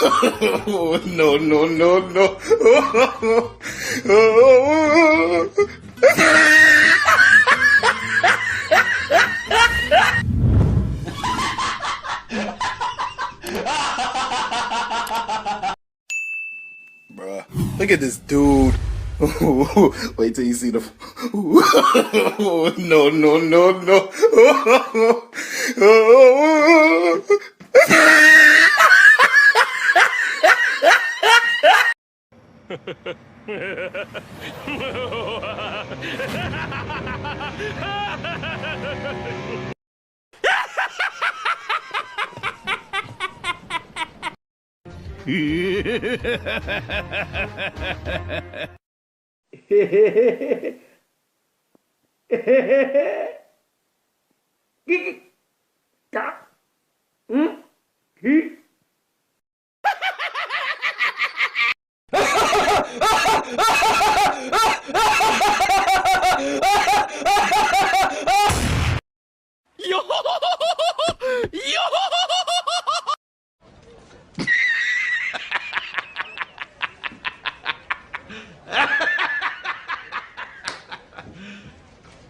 No, no, no, no. Bruh, look at this dude. Wait till you see the. No, no, no, no.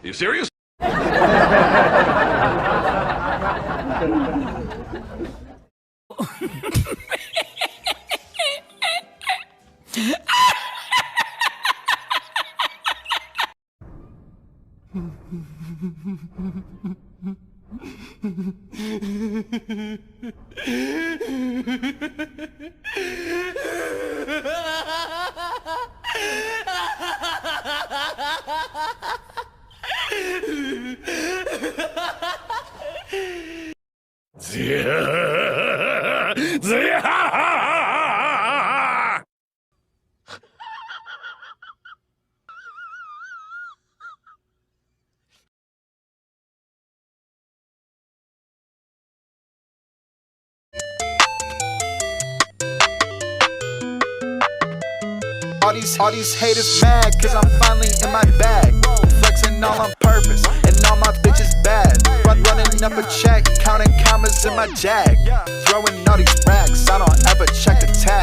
You serious? All these haters mad, cause I'm finally in my bag. Flexing all on purpose, and all my bitches bad. Running up a check, counting commas in my jag. Throwing all these racks, I don't ever check the tag.